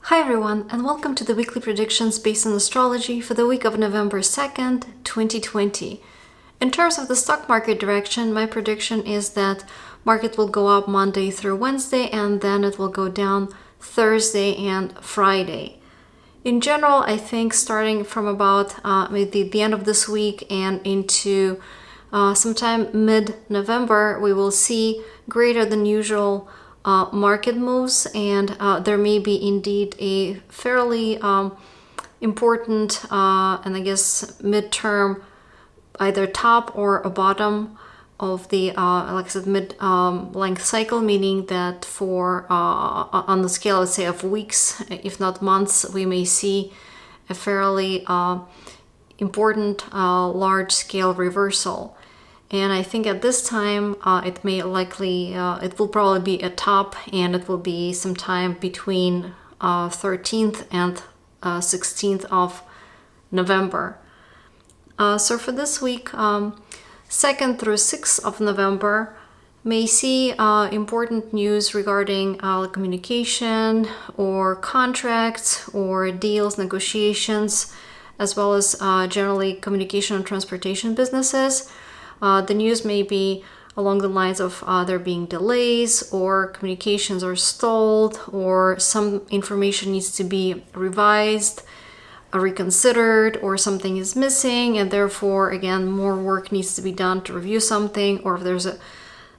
Hi everyone, and welcome to the weekly predictions based on astrology for the week of November 2nd, 2020. In terms of the stock market direction, my prediction is that market will go up Monday through Wednesday and then it will go down Thursday and Friday. In general, I think starting from about the end of this week and into sometime mid-November, we will see greater than usual market moves, and there may be indeed a fairly important and I guess midterm either top or a bottom of the like I said mid-length cycle, meaning that for on the scale, let's say, of weeks if not months, we may see a fairly important large-scale reversal. And I think at this time, it will probably be a top, and it will be sometime between 13th and 16th of November. So for this week, 2nd through 6th of November, may see important news regarding communication or contracts or deals, negotiations, as well as generally communication and transportation businesses. The news may be along the lines of there being delays, or communications are stalled, or some information needs to be revised, reconsidered, or something is missing, and therefore, again, more work needs to be done to review something. Or if there's a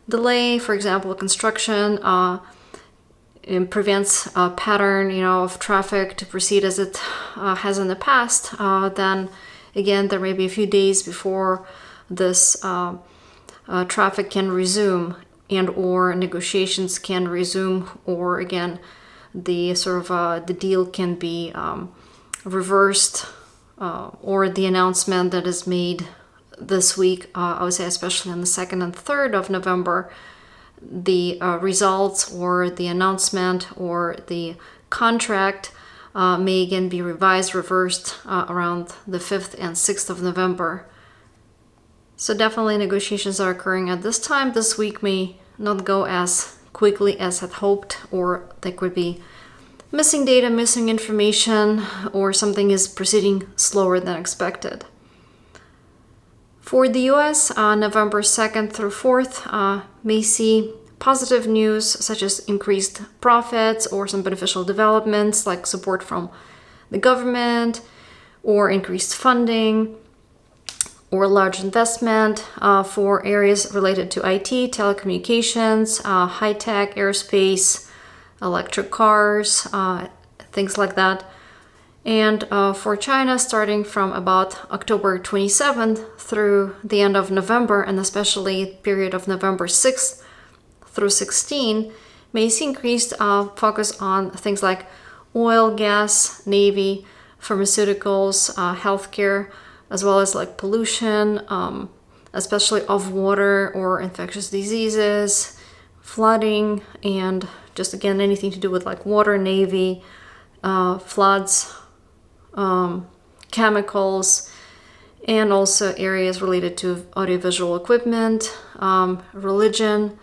delay, for example, construction, it prevents a pattern, of traffic to proceed as it has in the past, then again, there may be a few days before this traffic can resume and or negotiations can resume, or again the sort of the deal can be reversed, or the announcement that is made this week, I would say especially on the 2nd and 3rd of November, the results or the announcement or the contract may again be revised, reversed around the 5th and 6th of November. So definitely negotiations are occurring at this time. This week may not go as quickly as had hoped, or there could be missing data, missing information, or something is proceeding slower than expected. For the US, November 2nd through 4th may see positive news such as increased profits or some beneficial developments like support from the government or increased funding, or large investment for areas related to IT, telecommunications, high-tech, aerospace, electric cars, things like that. And for China, starting from about October 27th through the end of November, and especially period of November 6th through 16, may see increased focus on things like oil, gas, navy, pharmaceuticals, healthcare, as well as like pollution, especially of water or infectious diseases, flooding, and just again anything to do with like water, navy, floods, chemicals, and also areas related to audiovisual equipment, religion,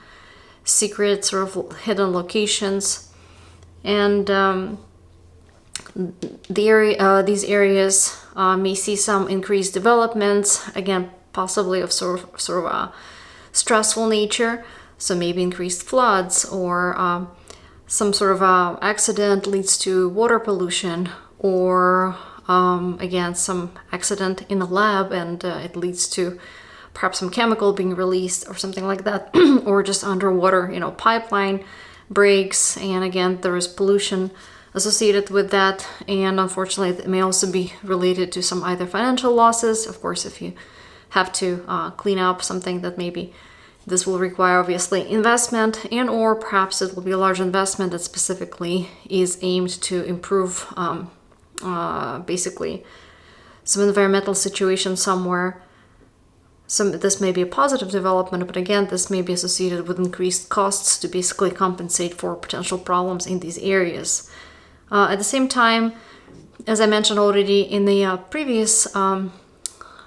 secret sort of hidden locations, and these areas may see some increased developments, again possibly of sort of a stressful nature, so maybe increased floods, or some sort of accident leads to water pollution, or again some accident in a lab and it leads to perhaps some chemical being released or something like that, or just underwater pipeline breaks, and again there is pollution associated with that, and unfortunately it may also be related to some either financial losses. Of course, if you have to clean up something, that maybe this will require obviously investment, and or perhaps it will be a large investment that specifically is aimed to improve basically some environmental situation somewhere. This may be a positive development, but again this may be associated with increased costs to basically compensate for potential problems in these areas. At the same time, as I mentioned already in the previous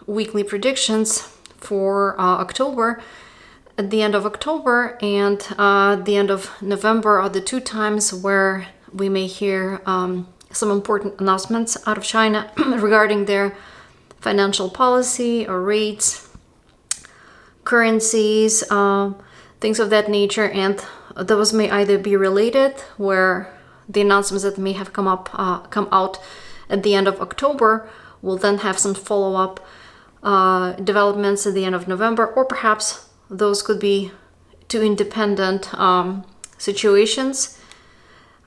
weekly predictions for October, at the end of October and the end of November are the two times where we may hear some important announcements out of China regarding their financial policy or rates, currencies, things of that nature, and those may either be related, where the announcements that may have come out at the end of October will then have some follow-up developments at the end of November, or perhaps those could be two independent situations.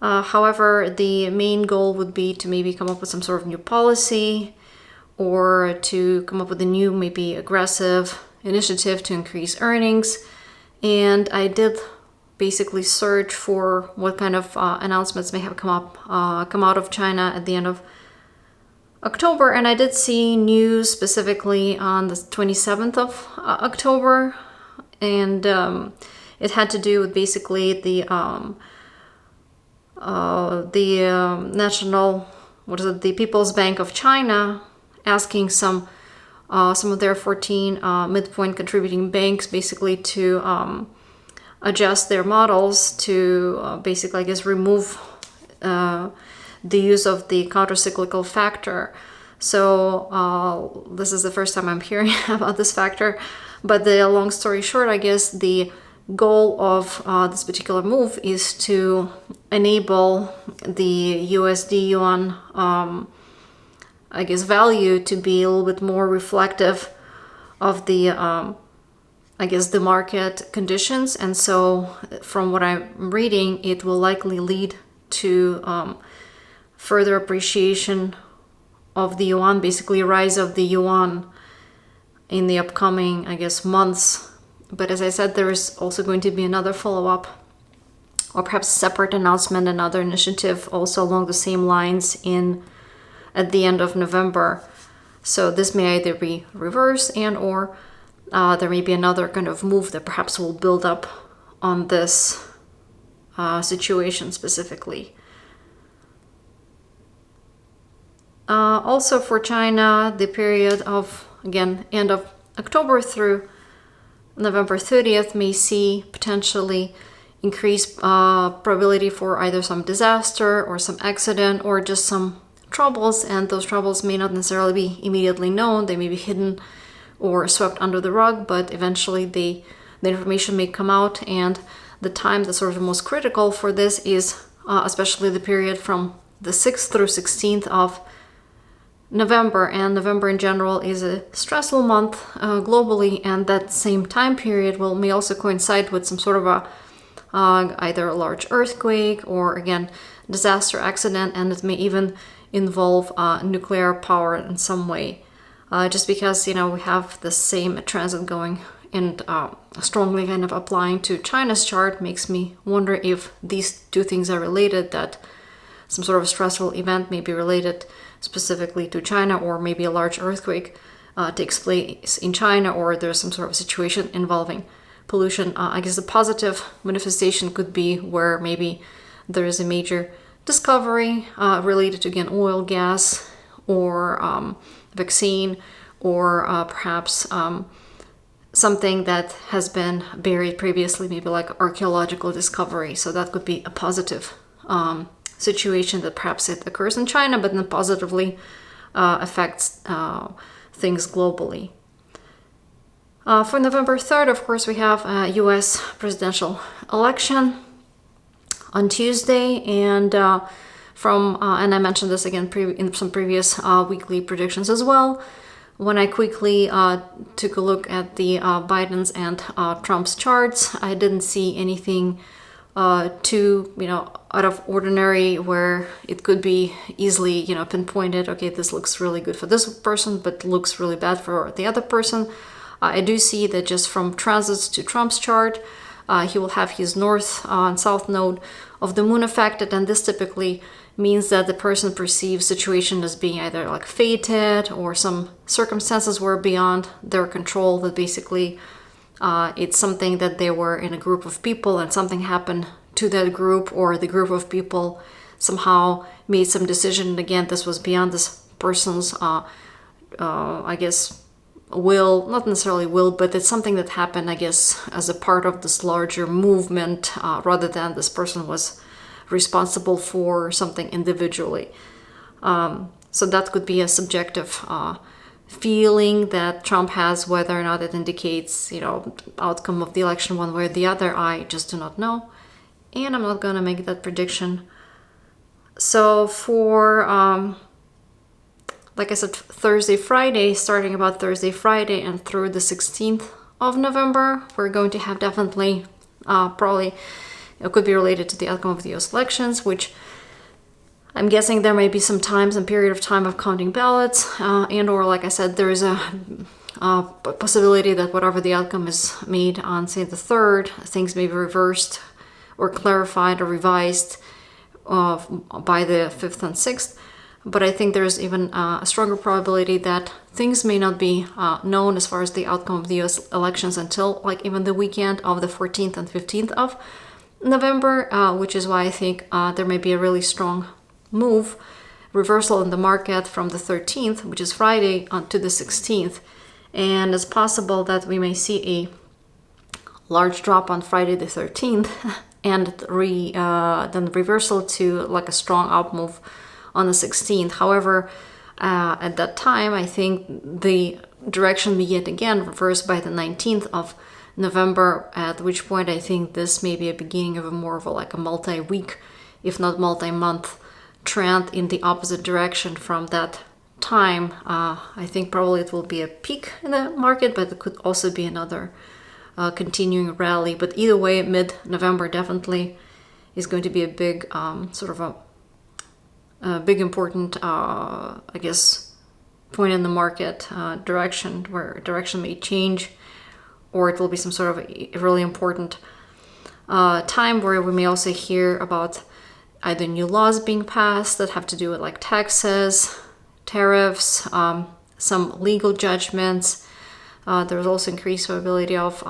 However, the main goal would be to maybe come up with some sort of new policy, or to come up with a new, maybe aggressive initiative to increase earnings. And I did basically search for what kind of announcements may have come out of China at the end of October, and I did see news specifically on the 27th of October, and it had to do with basically the the People's Bank of China asking some of their 14 midpoint contributing banks basically to adjust their models to basically, I guess, remove the use of the countercyclical factor. So this is the first time I'm hearing about this factor, but the long story short, I guess the goal of this particular move is to enable the USD yuan I guess value to be a little bit more reflective of the I guess the market conditions. And so from what I'm reading, it will likely lead to further appreciation of the yuan, basically rise of the yuan in the upcoming, I guess, months. But as I said, there is also going to be another follow-up, or perhaps separate announcement, another initiative also along the same lines at the end of November. So this may either be reverse, and or there may be another kind of move that perhaps will build up on this situation specifically. Also for China, the period of, again, end of October through November 30th may see potentially increased probability for either some disaster or some accident or just some troubles, and those troubles may not necessarily be immediately known. They may be hidden or swept under the rug, but eventually the information may come out, and the time that's sort of most critical for this is especially the period from the 6th through 16th of November. And November in general is a stressful month globally, and that same time period may also coincide with some sort of either a large earthquake or, again, disaster, accident, and it may even involve nuclear power in some way. Just because, we have the same transit going and strongly kind of applying to China's chart makes me wonder if these two things are related, that some sort of stressful event may be related specifically to China, or maybe a large earthquake takes place in China, or there's some sort of situation involving pollution. I guess the positive manifestation could be where maybe there is a major discovery related to, again, oil, gas, or vaccine, or perhaps something that has been buried previously, maybe like archaeological discovery. So that could be a positive situation that perhaps it occurs in China, but then positively affects things globally. For November 3rd, of course, we have a US presidential election on Tuesday, and and I mentioned this again in some previous weekly predictions as well. When I quickly took a look at the Biden's and Trump's charts, I didn't see anything too, out of ordinary, where it could be easily, pinpointed. Okay, this looks really good for this person, but looks really bad for the other person. I do see that just from transits to Trump's chart, he will have his north and south node of the moon affected, and this typically means that the person perceives situation as being either like fated, or some circumstances were beyond their control, that basically it's something that they were in a group of people and something happened to that group, or the group of people somehow made some decision. And again, this was beyond this person's, I guess, will, not necessarily will, but it's something that happened, I guess, as a part of this larger movement, rather than this person was responsible for something individually. So that could be a subjective feeling that Trump has. Whether or not it indicates, outcome of the election one way or the other, I just do not know. And I'm not going to make that prediction. So for, like I said, Thursday, Friday, starting about Thursday, Friday, and through the 16th of November, we're going to have definitely, probably, it could be related to the outcome of the US elections, which I'm guessing there may be some period of time of counting ballots, and or, like I said, there is a possibility that whatever the outcome is made on, say, the 3rd, things may be reversed or clarified or revised by the 5th and 6th. But I think there's even a stronger probability that things may not be known as far as the outcome of the US elections until like even the weekend of the 14th and 15th of November, which is why I think there may be a really strong move, reversal in the market from the 13th, which is Friday, to the 16th. And it's possible that we may see a large drop on Friday the 13th and then reversal to like a strong up move on the 16th. However, at that time, I think the direction may yet again reverse by the 19th of November, at which point I think this may be a beginning of a multi-week, if not multi-month trend in the opposite direction from that time. I think probably it will be a peak in the market, but it could also be another continuing rally. But either way, mid-November definitely is going to be a big big important, I guess, point in the market direction, where direction may change, or it will be some sort of a really important time where we may also hear about either new laws being passed that have to do with like taxes, tariffs, some legal judgments. There's also increased probability of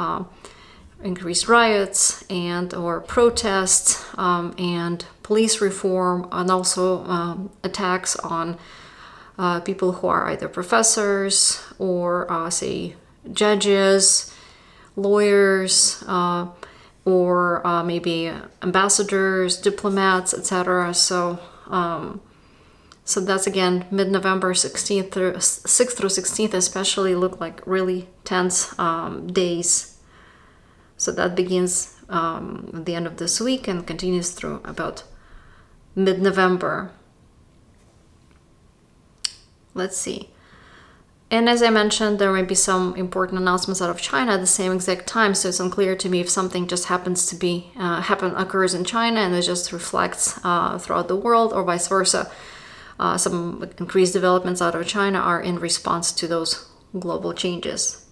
increased riots and or protests, and police reform, and also attacks on people who are either professors or say judges, lawyers, or maybe ambassadors, diplomats, etc. So that's again mid-November, 6th through 16th especially look like really tense days. So that begins at the end of this week and continues through about mid-November. Let's see. And as I mentioned, there may be some important announcements out of China at the same exact time, so it's unclear to me if something just happens to be occurs in China and it just reflects throughout the world, or vice versa. Some increased developments out of China are in response to those global changes.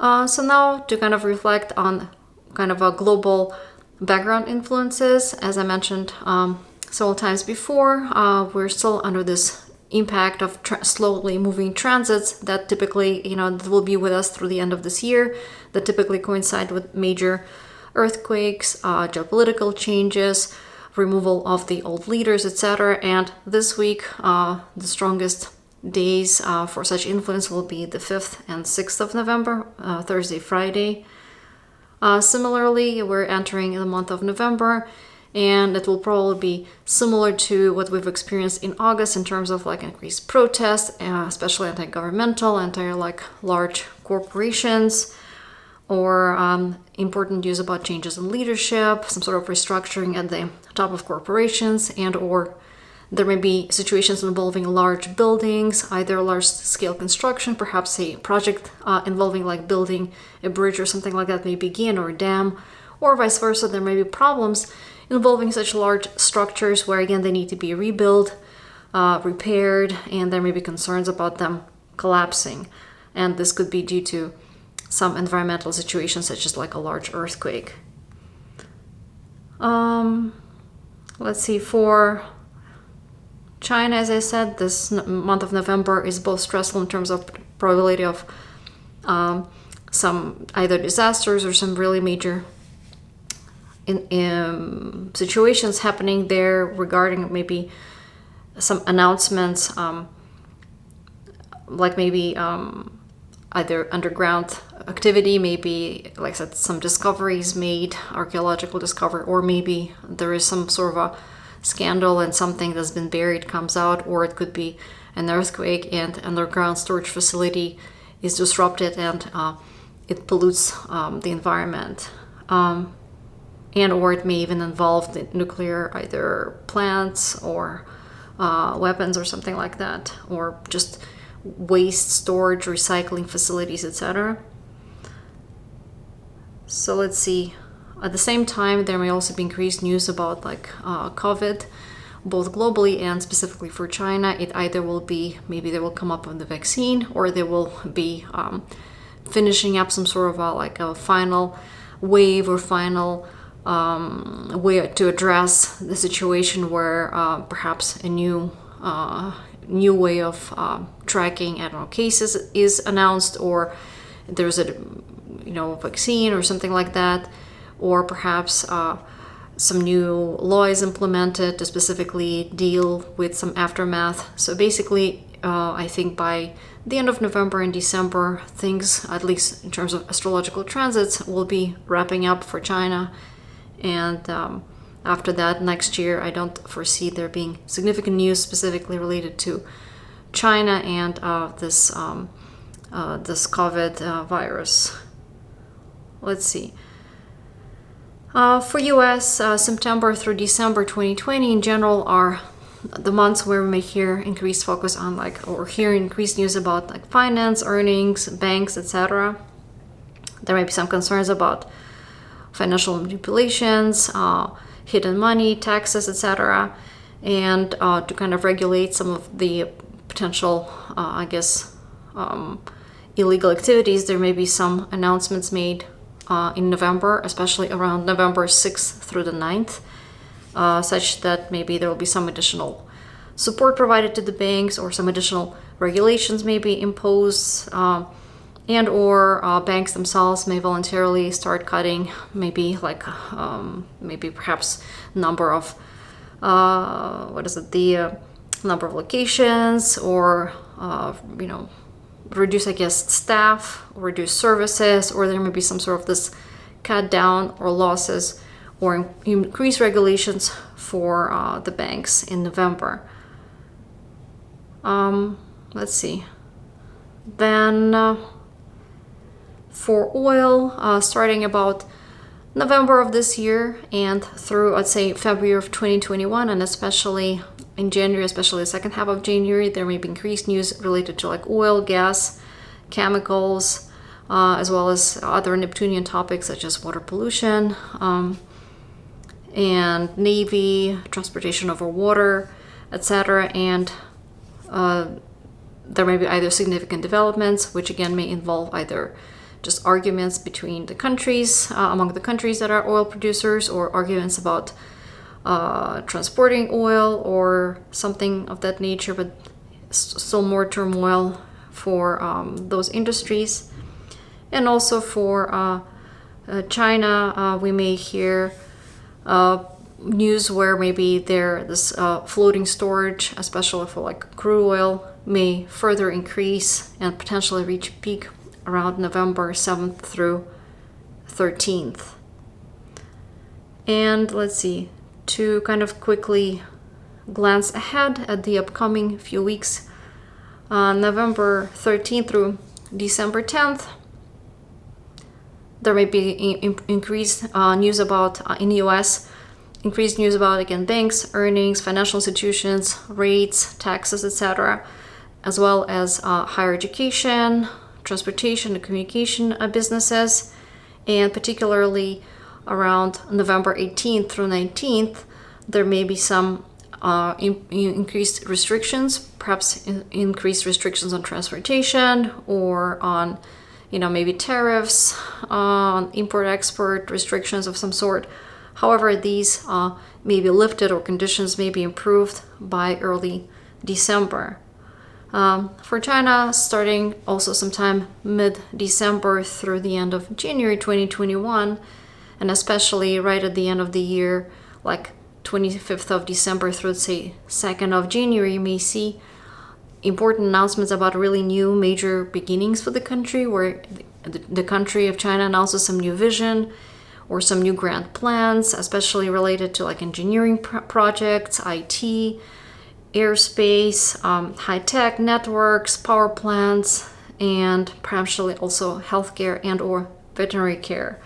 So now to kind of reflect on kind of a global background influences, as I mentioned several times before, we're still under this impact of slowly moving transits that typically, that will be with us through the end of this year, that typically coincide with major earthquakes, geopolitical changes, removal of the old leaders, etc. And this week, the strongest days for such influence will be the 5th and 6th of November, Thursday, Friday. Similarly, we're entering the month of November, and it will probably be similar to what we've experienced in August in terms of like increased protests, especially anti-governmental, large corporations, or important news about changes in leadership, some sort of restructuring at the top of corporations, and or there may be situations involving large buildings, either large-scale construction, perhaps a project involving like building a bridge or something like that may begin, or a dam, or vice versa. There may be problems involving such large structures where, again, they need to be rebuilt, repaired, and there may be concerns about them collapsing. And this could be due to some environmental situations, such as like a large earthquake. Let's see, for China, as I said, this month of November is both stressful in terms of probability of some either disasters or some really major situations happening there regarding maybe some announcements, like maybe either underground activity, maybe, like I said, some discoveries made, archaeological discovery, or maybe there is some sort of a scandal and something that's been buried comes out, or it could be an earthquake and underground storage facility is disrupted and it pollutes the environment. And or it may even involve the nuclear either plants or weapons or something like that, or just waste storage, recycling facilities, etc. So let's see. At the same time, there may also be increased news about like COVID, both globally and specifically for China. It either will be, maybe they will come up with the vaccine, or they will be finishing up some sort of like a final wave or final way to address the situation where perhaps a new way of tracking, I don't know, cases is announced, or there's a vaccine or something like that, or perhaps some new law is implemented to specifically deal with some aftermath. So basically, I think by the end of November and December, things, at least in terms of astrological transits, will be wrapping up for China. And after that, next year, I don't foresee there being significant news specifically related to China and this COVID virus. Let's see. For US, September through December 2020 in general are the months where we may hear increased focus on or hear increased news about like finance, earnings, banks, etc. There may be some concerns about financial manipulations, hidden money, taxes, etc. And to kind of regulate some of the potential, illegal activities, there may be some announcements made in November, especially around November 6th through the 9th, such that maybe there will be some additional support provided to the banks, or some additional regulations may be imposed, and or banks themselves may voluntarily start cutting maybe perhaps number of number of locations, or reduce, staff, or reduce services, or there may be some sort of this cut down or losses or increase regulations for the banks in November. Let's see. Then for oil, starting about November of this year and through, I'd say, February of 2021, and especially in January, especially the second half of January, there may be increased news related to like oil, gas, chemicals, as well as other Neptunian topics such as water pollution, and navy, transportation over water, etc. And there may be either significant developments, which again may involve either just arguments between the countries, among the countries that are oil producers, or arguments about transporting oil or something of that nature, but still more turmoil for those industries. And also for China, we may hear news where maybe this floating storage, especially for like crude oil, may further increase and potentially reach peak around November 7th through 13th. And let's see, to kind of quickly glance ahead at the upcoming few weeks, November 13th through December 10th, there may be increased news about, in the US, increased news about, again, banks, earnings, financial institutions, rates, taxes, etc., as well as higher education, transportation and communication businesses, and particularly around November 18th through 19th, there may be some increased restrictions, perhaps increased restrictions on transportation, or on, maybe tariffs, on import-export restrictions of some sort. However, these may be lifted, or conditions may be improved by early December. For China, starting also sometime mid-December through the end of January 2021, and especially right at the end of the year, like 25th of December through, say, 2nd of January, you may see important announcements about really new major beginnings for the country, where the country of China announces some new vision or some new grand plans, especially related to like engineering projects, IT, airspace, high-tech networks, power plants, and perhaps also healthcare and or veterinary care.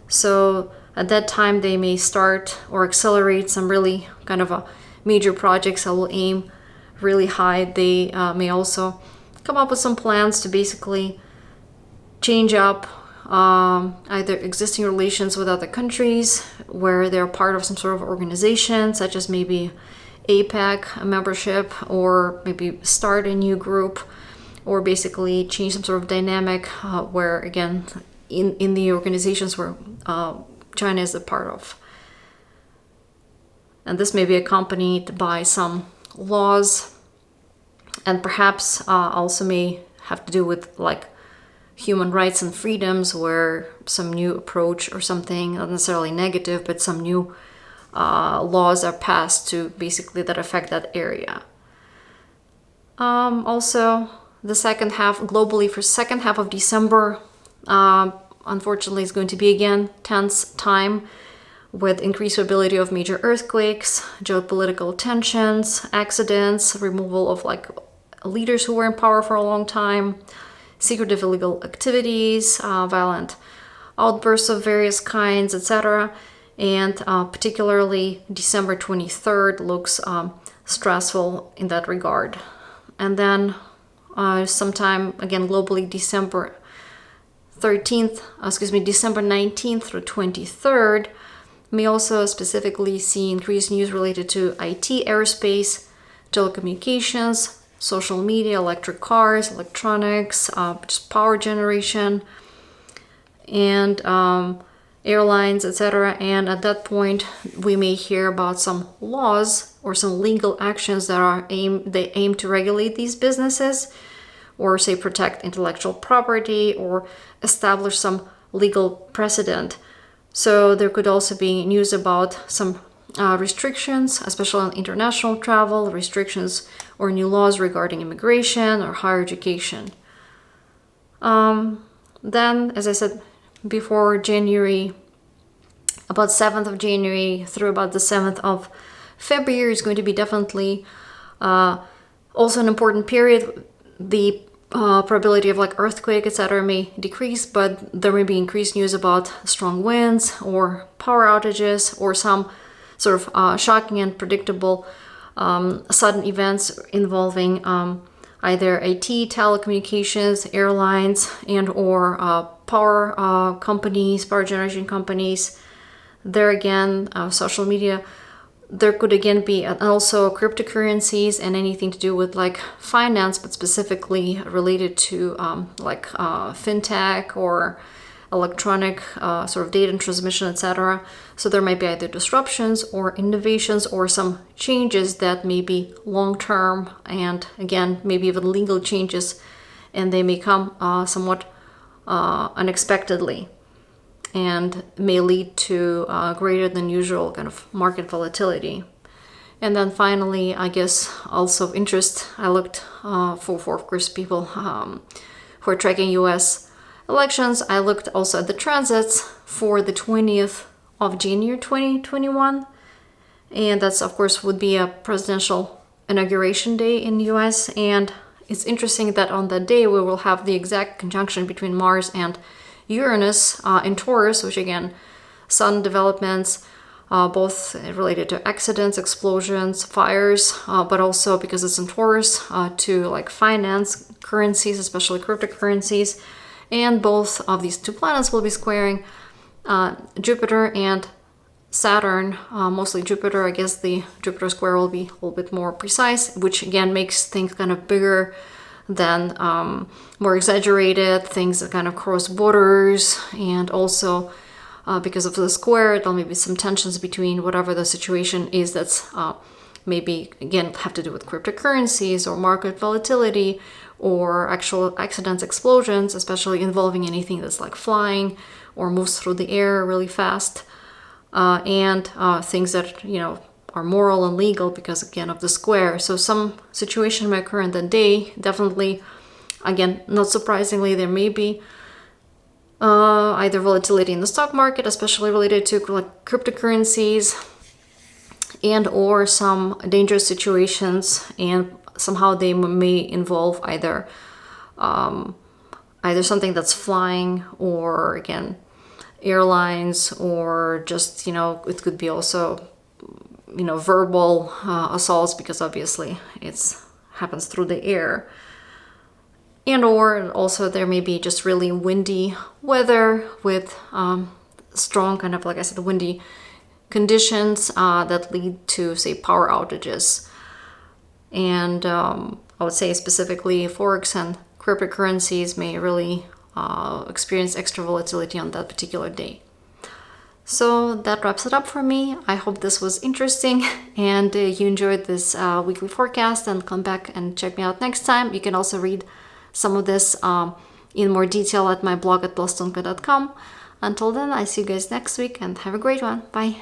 So at that time, they may start or accelerate some really kind of a major projects that will aim really high. They may also come up with some plans to basically change up either existing relations with other countries where they're part of some sort of organization, such as maybe APEC membership, or maybe start a new group, or basically change some sort of dynamic where, again, in the organizations where China is a part of. And this may be accompanied by some laws, and perhaps also may have to do with like human rights and freedoms, where some new approach or something, not necessarily negative, but some new laws are passed to basically that affect that area. Also, the second half, globally for second half of December, unfortunately is going to be again tense time, with increased probability of major earthquakes, geopolitical tensions, accidents, removal of like leaders who were in power for a long time, secretive illegal activities, violent outbursts of various kinds, etc. And particularly December 23rd looks stressful in that regard. And then sometime again globally December 19th through 23rd may also specifically see increased news related to IT, aerospace, telecommunications, social media, electric cars, electronics, just power generation, and airlines, etc. And at that point, we may hear about some laws or some legal actions that aim to regulate these businesses, or say protect intellectual property, or establish some legal precedent. So there could also be news about some restrictions, especially on international travel, restrictions or new laws regarding immigration or higher education. Then, as I said before, January, about 7th of January through about the 7th of February is going to be definitely also an important period. The probability of like earthquake, etc. may decrease, but there may be increased news about strong winds or power outages, or some sort of shocking and predictable sudden events involving either IT, telecommunications, airlines, and or power companies, power generation companies. There again, social media. There could again be also cryptocurrencies and anything to do with like finance, but specifically related to like fintech or electronic sort of data transmission, etc. So there might be either disruptions or innovations or some changes that may be long-term, and again, maybe even legal changes, and they may come somewhat unexpectedly, and may lead to greater than usual kind of market volatility. And then finally, I guess also of interest, I looked for of course people who are tracking US elections. I looked also at the transits for the 20th of January 2021, and that's of course would be a presidential inauguration day in the US. And it's interesting that on that day we will have the exact conjunction between Mars and Uranus in Taurus, which again, sudden developments, both related to accidents, explosions, fires, but also because it's in Taurus, to like finance, currencies, especially cryptocurrencies. And both of these two planets will be squaring Jupiter and Saturn, mostly Jupiter. I guess the Jupiter square will be a little bit more precise, which again makes things kind of bigger than more exaggerated, things that kind of cross borders. And also because of the square, there'll maybe some tensions between whatever the situation is that's maybe again have to do with cryptocurrencies or market volatility or actual accidents, explosions, especially involving anything that's like flying or moves through the air really fast, and things that are moral and legal because, again, of the square. So some situation may occur in the day. Definitely, again, not surprisingly, there may be either volatility in the stock market, especially related to like cryptocurrencies, and or some dangerous situations, and somehow they may involve either something that's flying, or again airlines, or just, it could be also verbal assaults, because obviously it's happens through the air. And or also there may be just really windy weather with strong kind of, like I said, windy conditions that lead to, say, power outages. And I would say specifically Forex and cryptocurrencies may really experience extra volatility on that particular day. So that wraps it up for me. I hope this was interesting and you enjoyed this weekly forecast, and come back and check me out next time. You can also read some of this in more detail at my blog at plustonka.com. Until then, I see you guys next week, and have a great one. Bye.